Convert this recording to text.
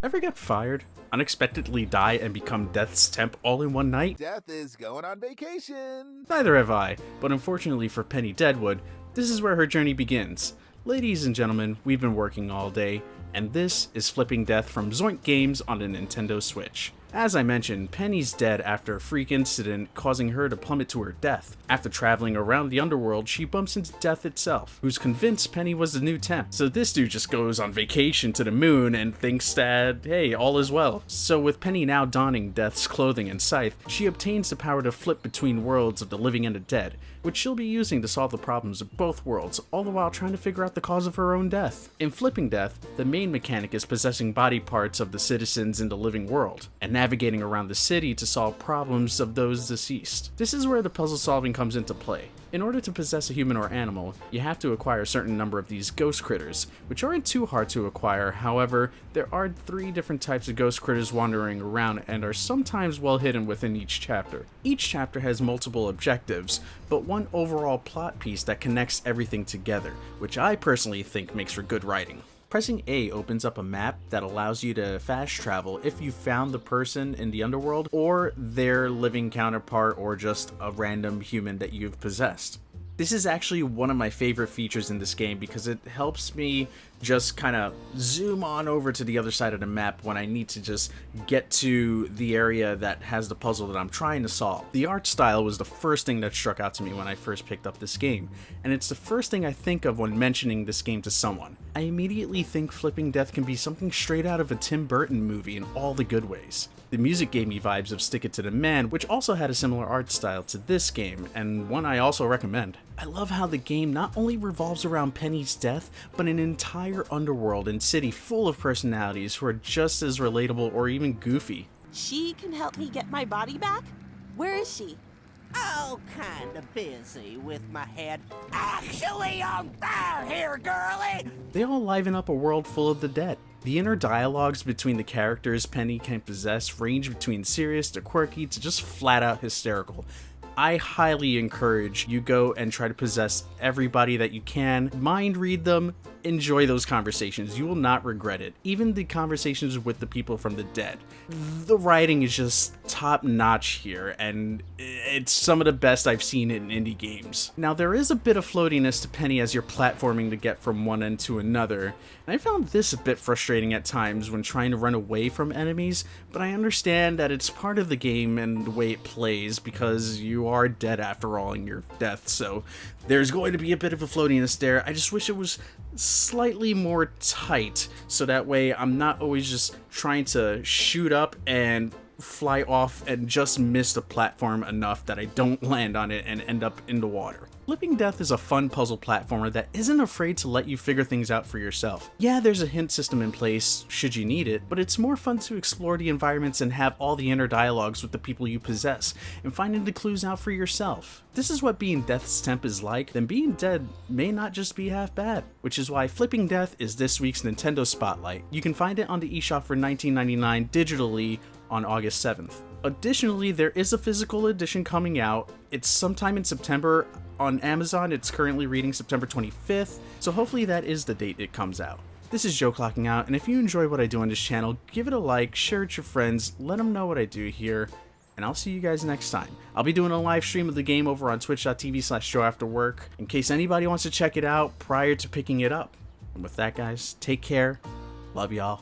Ever get fired, unexpectedly die, and become Death's temp all in one night? Death is going on vacation. Neither have I, but unfortunately for Penny Deadwood, this is where her journey begins. Ladies and gentlemen, we've been working all day, and this is Flipping Death from Zoink Games on the Nintendo Switch. As I mentioned, Penny's dead after a freak incident causing her to plummet to her death. After traveling around the underworld, she bumps into Death itself, who's convinced Penny was the new temp. So this dude just goes on vacation to the moon and thinks that, hey, all is well. So with Penny now donning Death's clothing and scythe, she obtains the power to flip between worlds of the living and the dead, which she'll be using to solve the problems of both worlds, all the while trying to figure out the cause of her own death. In Flipping Death, the main mechanic is possessing body parts of the citizens in the living world, and navigating around the city to solve problems of those deceased. This is where the puzzle solving comes into play. In order to possess a human or animal, you have to acquire a certain number of these ghost critters, which aren't too hard to acquire. However, there are 3 different types of ghost critters wandering around and are sometimes well hidden within each chapter. Each chapter has multiple objectives, but one overall plot piece that connects everything together, which I personally think makes for good writing. Pressing A opens up a map that allows you to fast travel if you found the person in the underworld or their living counterpart or just a random human that you've possessed. This is actually one of my favorite features in this game because it helps me just kind of zoom on over to the other side of the map when I need to just get to the area that has the puzzle that I'm trying to solve. The art style was the first thing that struck out to me when I first picked up this game, and it's the first thing I think of when mentioning this game to someone. I immediately think Flipping Death can be something straight out of a Tim Burton movie in all the good ways. The music gave me vibes of Stick It to the Man, which also had a similar art style to this game, and one I also recommend. I love how the game not only revolves around Penny's death, but an entire underworld and city full of personalities who are just as relatable or even goofy. She can help me get my body back? Where is she? Oh, kinda busy with my head actually on fire here, girlie! They all liven up a world full of the dead. The inner dialogues between the characters Penny can possess range between serious to quirky to just flat out hysterical. I highly encourage you go and try to possess everybody that you can, mind read them, enjoy those conversations. You will not regret it. Even the conversations with the people from the dead. The writing is just top notch here, and it's some of the best I've seen in indie games. Now there is a bit of floatiness to Penny as you're platforming to get from one end to another, and I found this a bit frustrating at times when trying to run away from enemies, but I understand that it's part of the game and the way it plays because you are dead after all in your death, so there's going to be a bit of a floatiness there. I just wish it was slightly more tight, so that way I'm not always just trying to shoot up and fly off and just miss the platform enough that I don't land on it and end up in the water. Flipping Death is a fun puzzle platformer that isn't afraid to let you figure things out for yourself. Yeah, there's a hint system in place should you need it, but it's more fun to explore the environments and have all the inner dialogues with the people you possess, and finding the clues out for yourself. This is what being Death's temp is like, then being dead may not just be half bad, which is why Flipping Death is this week's Nintendo Spotlight. You can find it on the eShop for $19.99 digitally on August 7th. Additionally, there is a physical edition coming out. It's sometime in September. On Amazon, it's currently reading September 25th, so hopefully that is the date it comes out. This is Joe clocking out, and if you enjoy what I do on this channel, give it a like, share it with your friends, let them know what I do here, and I'll see you guys next time. I'll be doing a live stream of the game over on twitch.tv/JoAfterWork in case anybody wants to check it out prior to picking it up. And with that, guys, take care. Love y'all.